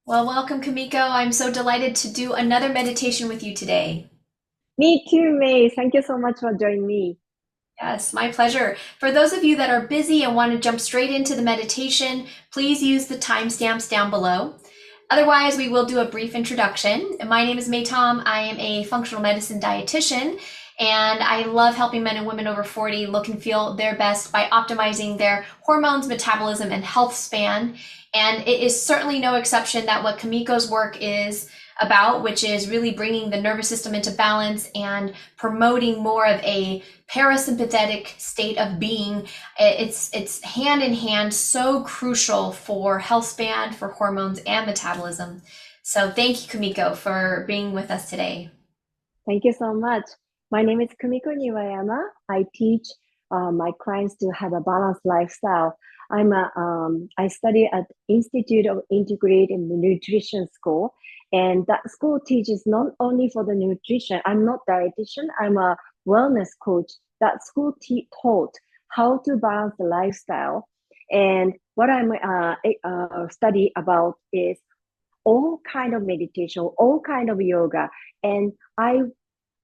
Well, welcome, Kamiko. I'm so delighted to do another meditation with you today. Me too, May. Thank you so much for joining me. Yes, my pleasure. For those of you that are busy and want to jump straight into the meditation, please use the timestamps down below. Otherwise, we will do a brief introduction. My name is May Tom. I am a functional medicine dietitian, and I love helping men and women over 40 look and feel their best by optimizing their hormones, metabolism, and health span. And it is certainly no exception that what Kamiko's work is about, which is really bringing the nervous system into balance and promoting more of a parasympathetic state of being. It's hand in hand, so crucial for health span, for hormones and metabolism. So thank you, Kamiko, for being with us today. Thank you so much. My name is Kumiko Niwayama. I teach my clients to have a balanced lifestyle. I study at Institute of Integrated Nutrition School, and that school teaches not only for the nutrition. I'm not dietitian. I'm a wellness coach. That school taught how to balance the lifestyle, and what I'm study about is all kind of meditation, all kind of yoga. And I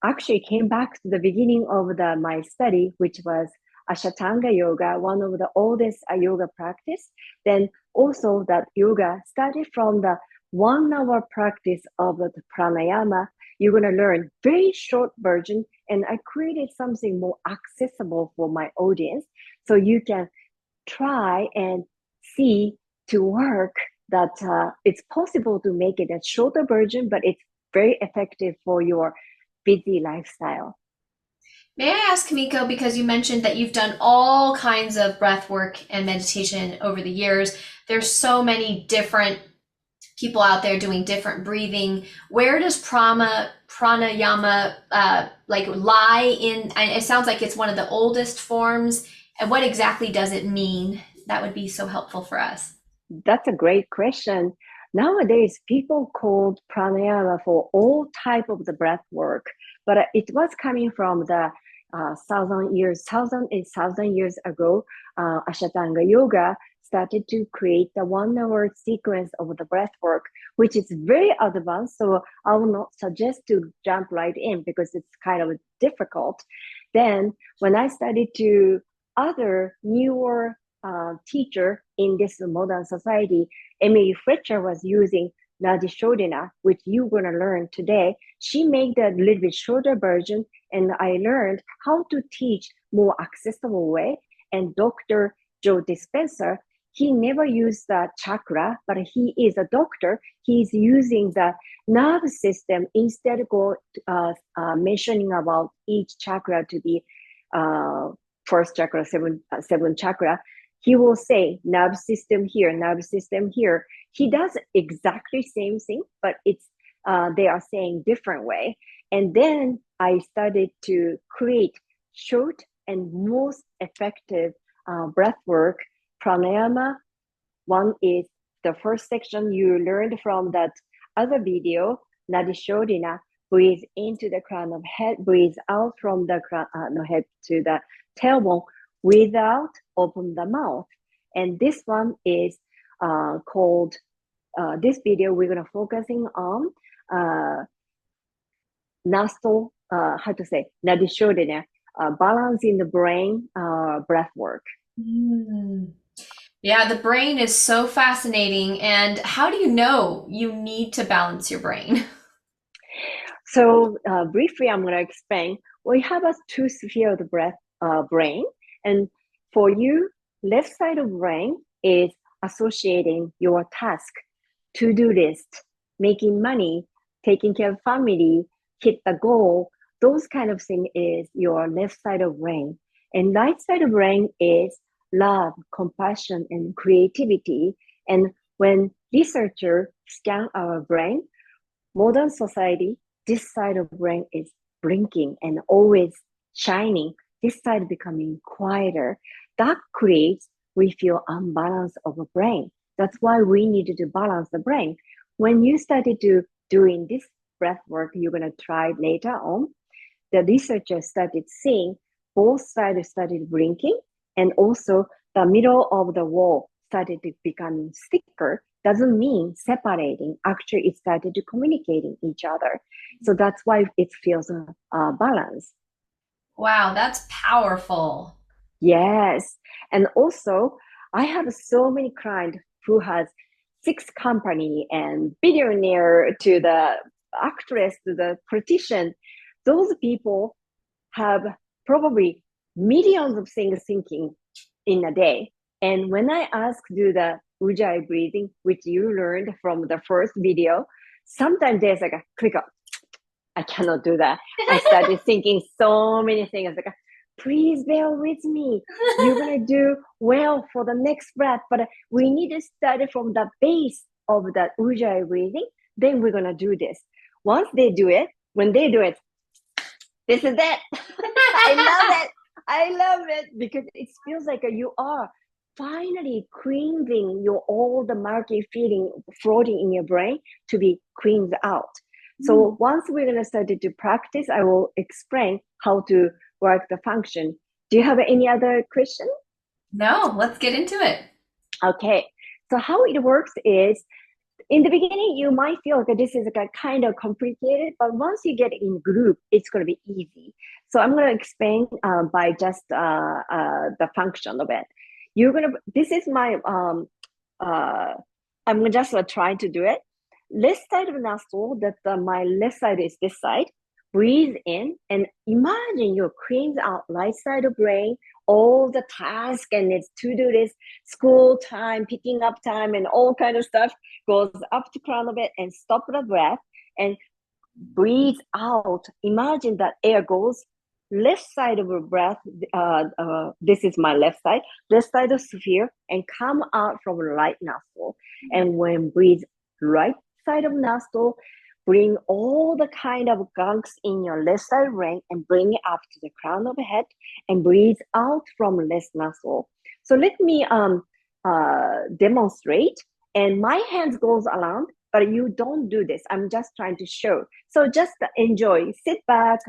actually came back to the beginning of my study, which was Ashtanga yoga, one of the oldest yoga practice. Then also that yoga started from the 1 hour practice of the pranayama. You're going to learn very short version, and I created something more accessible for my audience, so you can try and see to work that it's possible to make it a shorter version, but it's very effective for your busy lifestyle. May I ask, Kamiko, because you mentioned that you've done all kinds of breath work and meditation over the years, there's so many different people out there doing different breathing. Where does pranayama like lie in? It sounds like it's one of the oldest forms. And what exactly does it mean? That would be so helpful for us. That's a great question. Nowadays, people called pranayama for all type of the breath work, but it was coming from the thousand years ago. Ashtanga yoga started to create the 1 hour sequence of the breath work, which is very advanced. So I will not suggest to jump right in because it's kind of difficult. Then when I started to other newer teacher in this modern society, Emily Fletcher was using Nadi Shodhana, which you're going to learn today. She made a little bit shorter version, and I learned how to teach more accessible way. And Dr. Joe Dispenza, he never used the chakra, but he is a doctor. He's using the nervous system instead of mentioning about each chakra to be first chakra, seven chakra. He will say nervous system here, nervous system here. He does exactly same thing, but it's they are saying different way. And then I started to create short and most effective breath work. Pranayama, one is the first section you learned from that other video, Nadi Shodhana, breathe into the crown of head, breathe out from the crown head to the tailbone without open the mouth. And this one is called, this video we're going to focusing on nostril, how to say, Nadi Shodhana, balancing the brain breath work. Mm. Yeah, the brain is so fascinating. And how do you know you need to balance your brain? So briefly, I'm going to explain. We have a two sphere of the brain, and for you, left side of brain is associating your task, to-do list, making money, taking care of family, hit the goal. Those kind of thing is your left side of brain, and right side of brain is love, compassion, and creativity. And when researchers scan our brain, modern society, this side of brain is blinking and always shining. This side becoming quieter. That creates we feel unbalanced of the brain. That's why we needed to balance the brain. When you started to doing this breath work, you're gonna try later on. The researchers started seeing both sides started blinking, and also the middle of the wall started becoming thicker doesn't mean separating. Actually, it started to communicating each other. So that's why it feels balanced. Wow, that's powerful. Yes. And also, I have so many clients who has six company and billionaire to the actress to the politician. Those people have probably millions of things thinking in a day. And when I ask do the ujjayi breathing, which you learned from the first video, sometimes there's like a click up. I cannot do that. I started thinking so many things like, please bear with me. You're going to do well for the next breath, but we need to start from the base of the ujjayi breathing. Then we're going to do this. Once they do it, when they do it, this is it. I love it. I love it because it feels like you are finally cleansing your all the murky feeling floating in your brain to be cleansed out. So once we're going to start to practice, I will explain how to work the function. Do you have any other question? No, let's get into it. Okay. So how it works is in the beginning, you might feel like this is like kind of complicated, but once you get in group, it's going to be easy. So I'm going to explain by just the function of it. This is my, I'm just trying to do it. Left side of nostril, that my left side is this side. Breathe in and imagine you cleanse out right side of brain, all the task and it's to-do list, school time, picking up time, and all kind of stuff goes up to crown of it and stop the breath and breathe out. Imagine that air goes left side of the breath. This is my left side of sphere, and come out from right nostril. And when breathe right side of nostril, bring all the kind of gunks in your left side brain and bring it up to the crown of the head and breathe out from left nostril. So let me demonstrate. And my hands goes around, but you don't do this. I'm just trying to show. So just enjoy, sit back,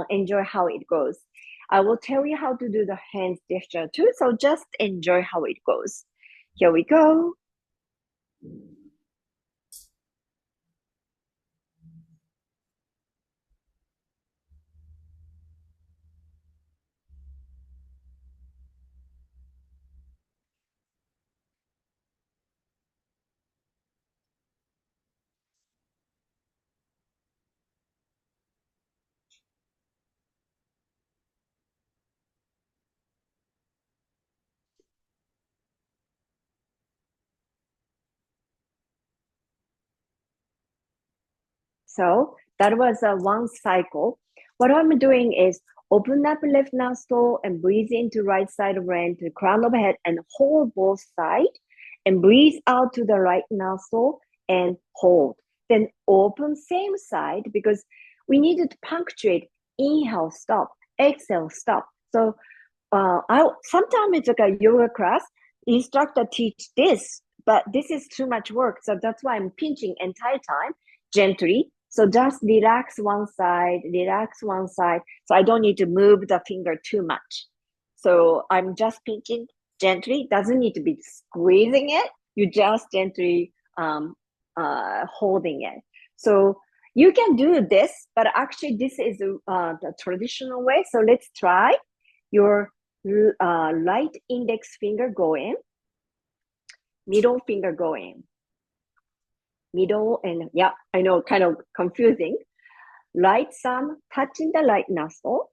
enjoy how it goes. I will tell you how to do the hands gesture too. So just enjoy how it goes. Here we go. So that was one cycle. What I'm doing is open up left nostril and breathe into right side of brain to the crown of the head and hold both sides and breathe out to the right nostril and hold. Then open same side because we needed to punctuate inhale, stop, exhale, stop. So sometimes it's like a yoga class, instructor teach this, but this is too much work. So that's why I'm pinching entire time gently. So just relax one side, relax one side. So I don't need to move the finger too much. So I'm just pinching gently. Doesn't need to be squeezing it. You just gently holding it. So you can do this, but actually this is the traditional way. So let's try. Your right index finger go in, middle finger go in. Middle and yeah, I know, kind of confusing. Right thumb touching the right nostril,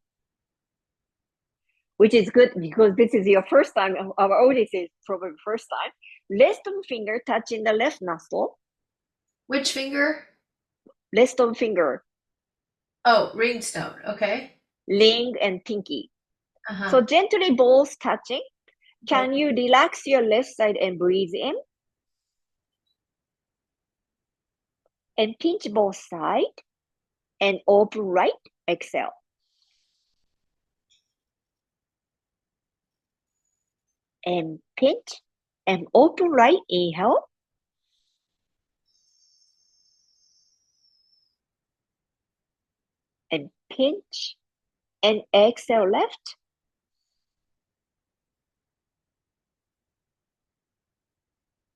which is good because this is your first time. Our audience is probably first time. Left finger touching the left nostril. Which finger? Left finger. Oh, ring stone. Okay. Ring and pinky. Uh-huh. So gently both touching. Okay. Can you relax your left side and breathe in? And pinch both sides and open right, exhale. And pinch and open right, inhale. And pinch and exhale left.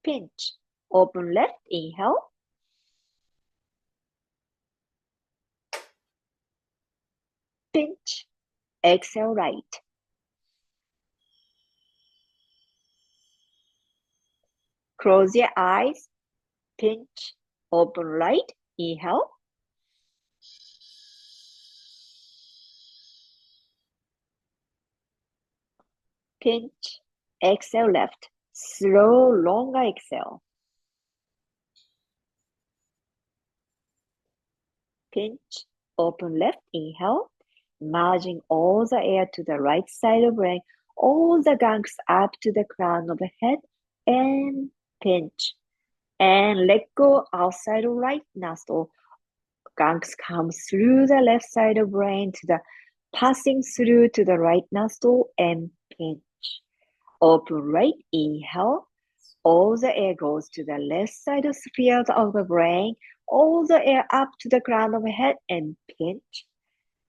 Pinch Open left, inhale. Pinch, exhale right. Close your eyes, pinch, open right, inhale. Pinch, exhale left. Slow, longer exhale. Pinch, open left, inhale. Merging all the air to the right side of brain, all the gunks up to the crown of the head, and pinch. And let go outside of right nostril. Gunks come through the left side of brain to the passing through to the right nostril and pinch. Open right, inhale. All the air goes to the left side of spheres of the brain. All the air up to the crown of the head and pinch.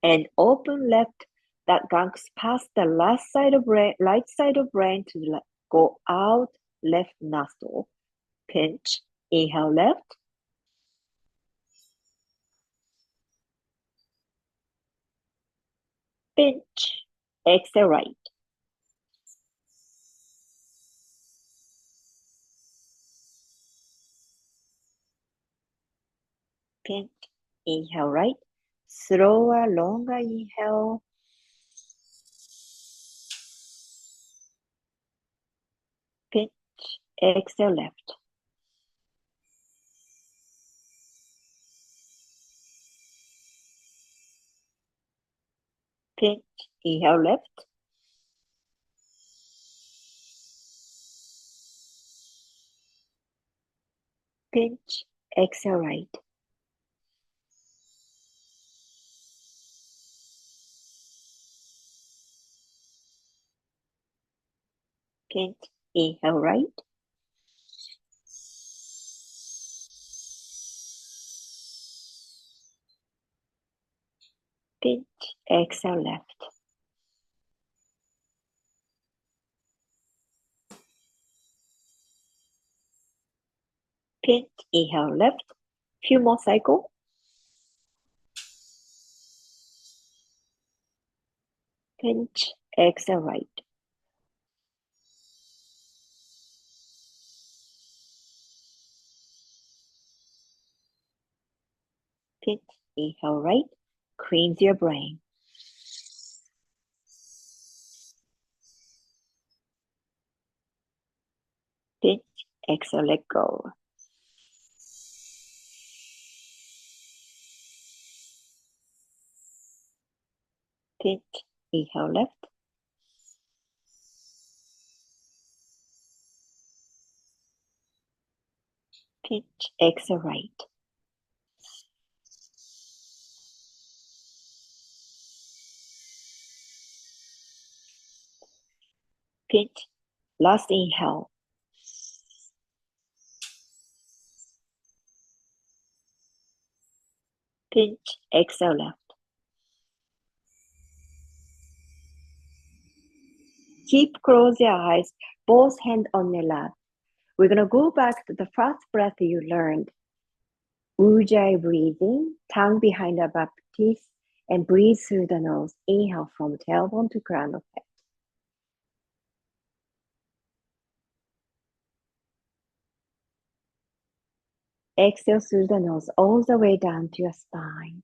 And open left, that gunks past the left side of brain, right side of brain to go out left nostril. Pinch, inhale left. Pinch, exhale right. Pinch, inhale right. Slower, longer inhale. Pinch, exhale left. Pinch, inhale left. Pinch, exhale right. Pinch, inhale right. Pinch, exhale left. Pinch, inhale left. Few more cycle. Pinch, exhale right. Pinch, inhale right. Cleanse your brain. Pinch, exhale, let go. Pinch, inhale left. Pinch, exhale right. Pinch, last inhale. Pinch, exhale left. Keep close your eyes, both hands on your lap. We're gonna go back to the first breath you learned. Ujjayi breathing, tongue behind above teeth, and breathe through the nose. Inhale from tailbone to crown of head. Exhale through the nose all the way down to your spine.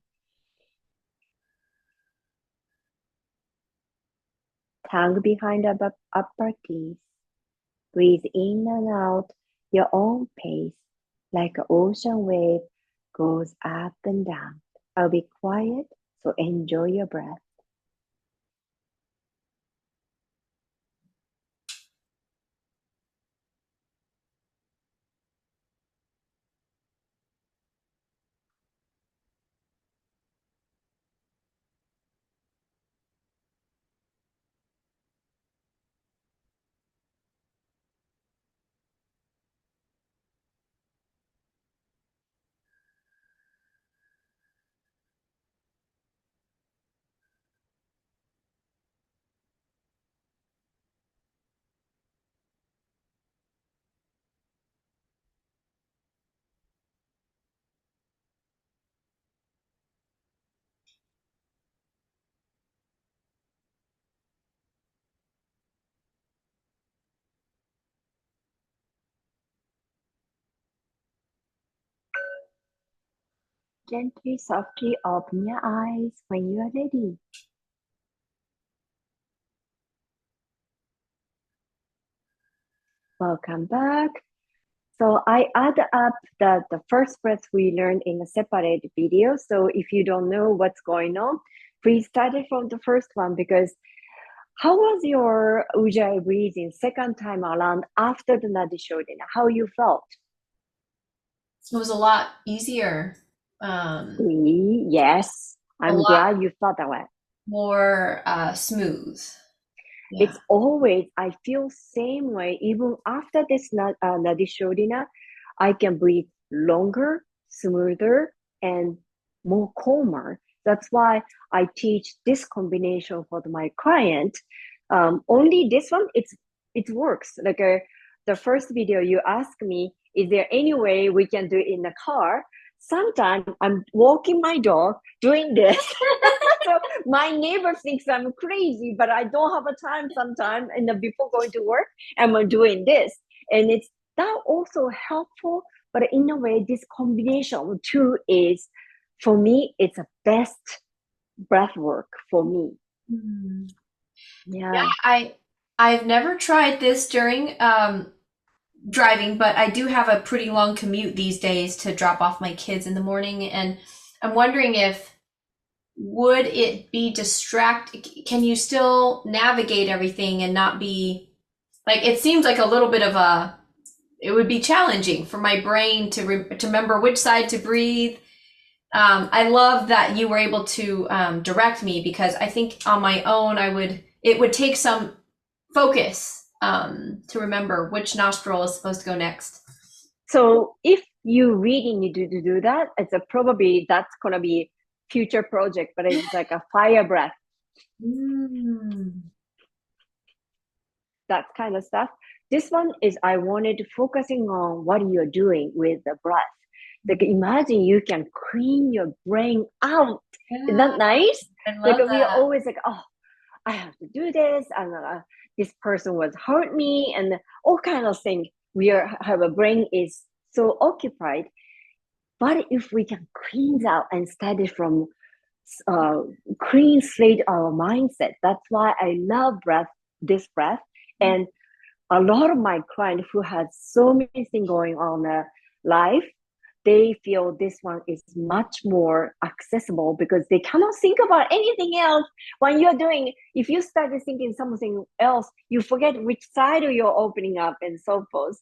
Tongue behind above upper teeth. Breathe in and out your own pace, like an ocean wave goes up and down. I'll be quiet, so enjoy your breath. Gently, softly open your eyes when you are ready. Welcome back. So I add up the first breath we learned in a separate video. So if you don't know what's going on, please start it from the first one, because how was your Ujjayi breathing second time around after the Nadi Shodhana? How you felt? It was a lot easier, Yes, a I'm lot glad you felt that way. more smooth. Yeah. It's always, I feel same way. Even after this Nadi Shodhana, I can breathe longer, smoother, and more calmer. That's why I teach this combination for my client. Only this one, it works. Like the first video you asked me, is there any way we can do it in the car? Sometimes I'm walking my dog doing this. So my neighbor thinks I'm crazy, but I don't have a time sometime and before going to work, I'm doing this. And it's that also helpful, but in a way, this combination of two is, for me, it's a best breath work for me. Mm. Yeah. I've never tried this during driving, but I do have a pretty long commute these days to drop off my kids in the morning, and I'm wondering if would it be can you still navigate everything and not be like, it seems like a little bit of a, it would be challenging for my brain to remember which side to breathe. I love that you were able to direct me, because I think on my own it would take some focus to remember which nostril is supposed to go next. So if you really need to do that, it's probably that's gonna be future project, but it's like a fire breath. That kind of stuff. This one is I wanted to focusing on what you're doing with the breath. Like imagine you can clean your brain out. Yeah, Isn't that nice? I Like love we are that. always like, oh, I have to do this, and this person was hurt me, and all kind of things. Our brain is so occupied. But if we can clean out and study from clean slate our mindset, that's why I love this breath. And a lot of my clients who has so many things going on in their life, they feel this one is much more accessible because they cannot think about anything else when you're doing. If you start thinking something else, you forget which side you're opening up and so forth.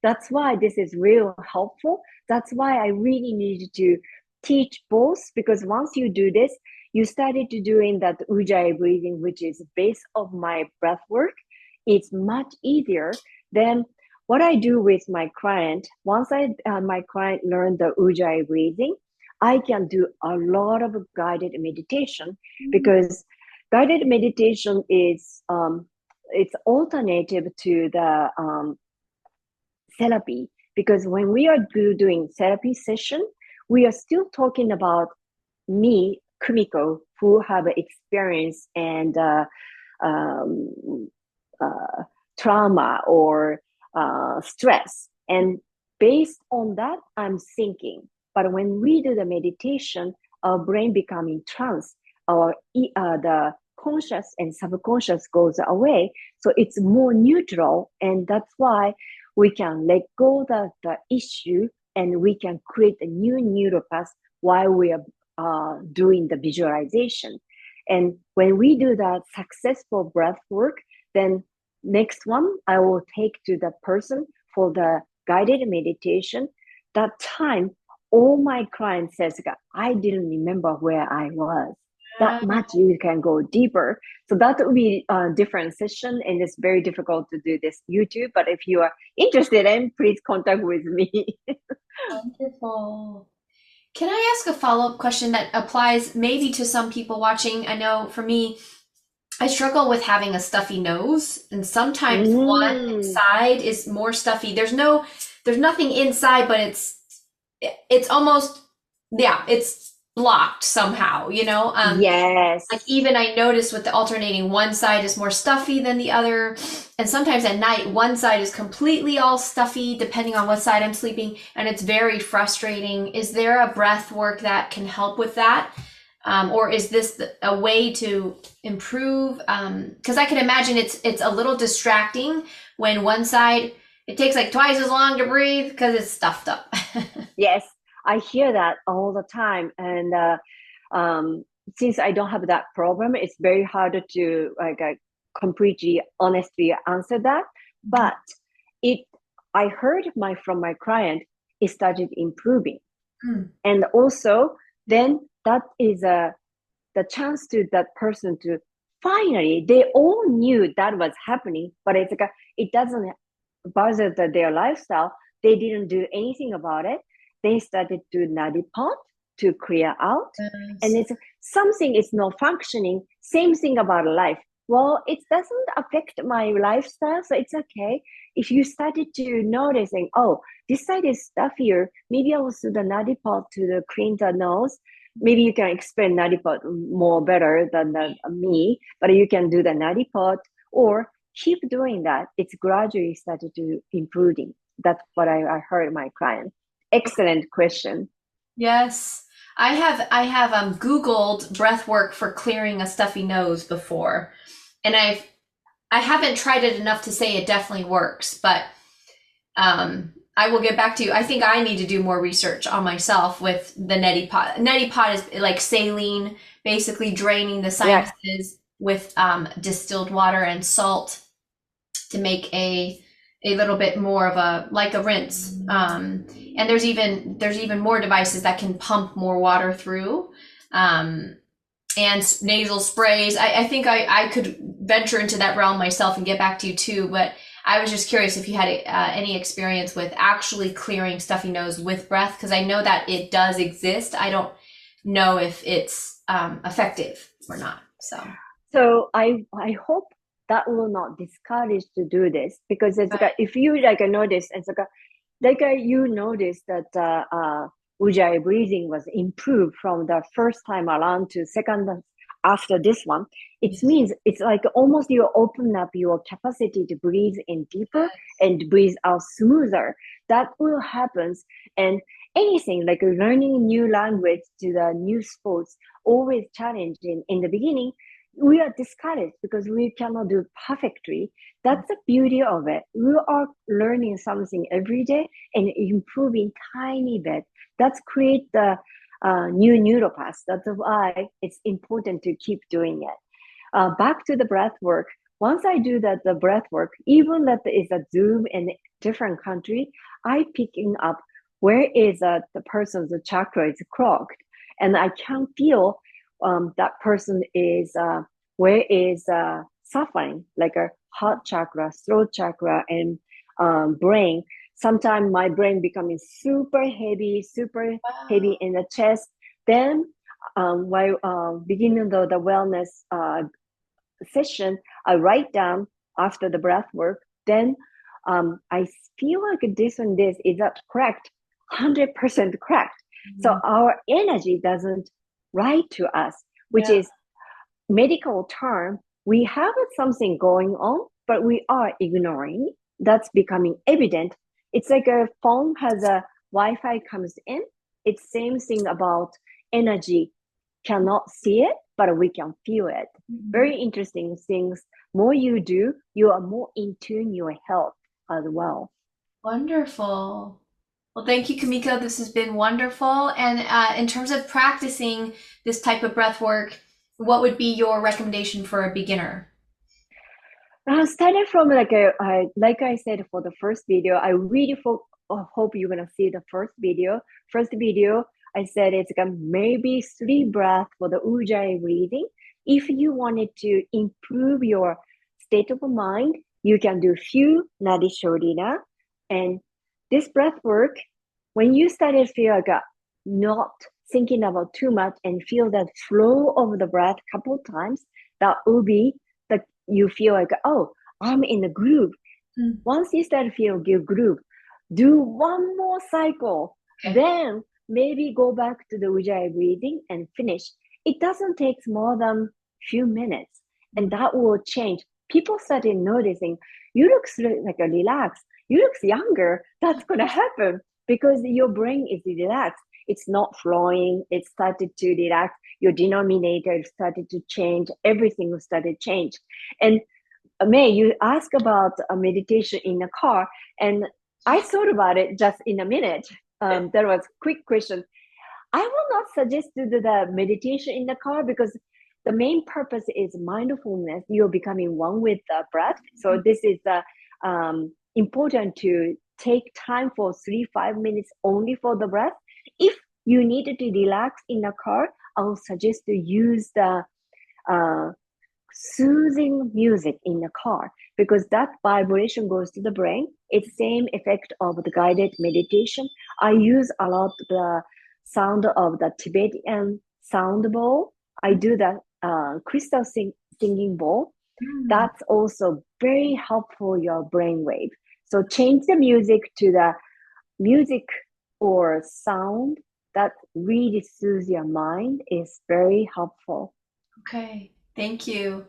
That's why this is real helpful. That's why I really needed to teach both, because once you do this, you started to doing that Ujjayi breathing, which is base of my breath work. It's much easier than what I do with my client. Once my client learned the Ujjayi breathing, I can do a lot of guided meditation, because guided meditation is it's alternative to the therapy. Because when we are doing therapy session, we are still talking about me, Kumiko, who have experience and um, trauma or stress. And based on that, I'm thinking. But when we do the meditation, our brain becomes in trance. The conscious and subconscious goes away. So it's more neutral. And that's why we can let go the issue and we can create a new neural path while we are doing the visualization. And when we do that successful breath work, then next one I will take to the person for the guided meditation. That time, all my clients says, I didn't remember where I was. That much you can go deeper. So that will be a different session, and it's very difficult to do this YouTube. But if you are interested in, please contact with me. Wonderful. Can I ask a follow-up question that applies maybe to some people watching? I know for me, I struggle with having a stuffy nose, and sometimes one side is more stuffy. There's nothing inside, but it's almost, yeah, it's blocked somehow, like Yes. even I noticed with the alternating, one side is more stuffy than the other. And sometimes at night, one side is completely all stuffy, depending on what side I'm sleeping. And it's very frustrating. Is there a breath work that can help with that? Or is this a way to improve? Because I can imagine it's a little distracting when one side, it takes like twice as long to breathe because it's stuffed up. Yes, I hear that all the time. And since I don't have that problem, it's very hard to like completely honestly answer that. But it, I heard from my client, it started improving. Hmm. And also, then that is the chance to that person to finally, they all knew that was happening, but it's like it doesn't bother their lifestyle. They didn't do anything about it. They started to nadi pot to clear out, and Yes. it's something is not functioning. Same thing about life. Well, it doesn't affect my lifestyle, so it's okay. If you started to noticing, oh, this side is stuffier, maybe I will do the nadi pot to the clean the nose. Maybe you can explain nadi pot more better than me, but you can do the nadi pot or keep doing that. It's gradually started to improving. That's what I heard my client. Excellent question. Yes. I have Googled breath work for clearing a stuffy nose before. And I haven't tried it enough to say it definitely works, but I will get back to you. I think I need to do more research on myself with the neti pot. Neti pot is like saline, basically draining the Yeah. sinuses with distilled water and salt to make a little bit more of a like a rinse. And there's even more devices that can pump more water through. Um, and nasal sprays. I think I could venture into that realm myself and get back to you too. But I was just curious if you had any experience with actually clearing stuffy nose with breath, because I know that it does exist. I don't know if it's effective or not. So, So I hope that will not discourage to do this because it's like if you like notice it's like you notice that Ujjayi breathing was improved from the first time around to second after this one. It yes. means it's like almost you open up your capacity to breathe in deeper and breathe out smoother. That will happen. And anything like learning new language to the new sports, always challenging in the beginning, we are discouraged because we cannot do perfectly. That's the beauty of it. We are learning something every day and improving tiny bit. That's create the new neuropaths. That's why it's important to keep doing it. Back to the breath work. Once I do that, the breath work, even that is a Zoom in a different country, I picking up where is the person's chakra is clogged, and I can feel that person is where is suffering, like a heart chakra, throat chakra, and brain. Sometimes my brain becoming super heavy Wow. in the chest. Then while beginning the wellness session, I write down after the breath work. Then I feel like this and this is that correct, 100% correct. So our energy doesn't write to us, which Yeah. is medical term. We have something going on, but we are ignoring. That's becoming evident. It's like a phone has a Wi-Fi comes in. It's same thing about energy. Cannot see it, but we can feel it. Mhm. Very interesting things. More you do, you are more in tune your health as well. Wonderful. Well, thank you, Kamiko. This has been wonderful. And in terms of practicing this type of breath work, what would be your recommendation for a beginner? Starting from like I said for the first video, I really hope you're gonna see the first video. First video, I said it's gonna maybe 3 breaths for the Ujjayi breathing. If you wanted to improve your state of mind, you can do few Nadi Shodhana. And this breath work, when you started feel like not thinking about too much and feel that flow of the breath couple times, that will be the you feel like, oh, I'm in the groove. Mm. Once you start to feel good groove, do one more cycle. Okay. Then maybe go back to the Ujjayi breathing and finish. It doesn't take more than few minutes, and that will change. People started noticing you look like a relaxed, you look younger. That's gonna happen because your brain is relaxed. It's not flowing. It started to relax. Your denominator started to change. Everything started to change. And May, you ask about a meditation in a car, and I thought about it just in a minute. There was a quick question. I will not suggest to do the meditation in the car because the main purpose is mindfulness. You're becoming one with the breath. So this is important to take time for 3-5 minutes only for the breath. If you needed to relax in the car, I will suggest to use the uh, soothing music in the car because that vibration goes to the brain. It's same effect of the guided meditation. I use a lot the sound of the Tibetan sound bowl. I do the crystal singing bowl. Mm. That's also very helpful your brainwave. So change the music to the music or sound that really soothes your mind is very helpful. Okay, thank you.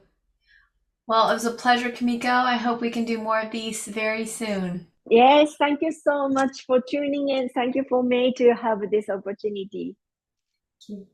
Well, it was a pleasure, Kamiko. I hope we can do more of these very soon. Yes, thank you so much for tuning in. Thank you for me to have this opportunity. Thank you.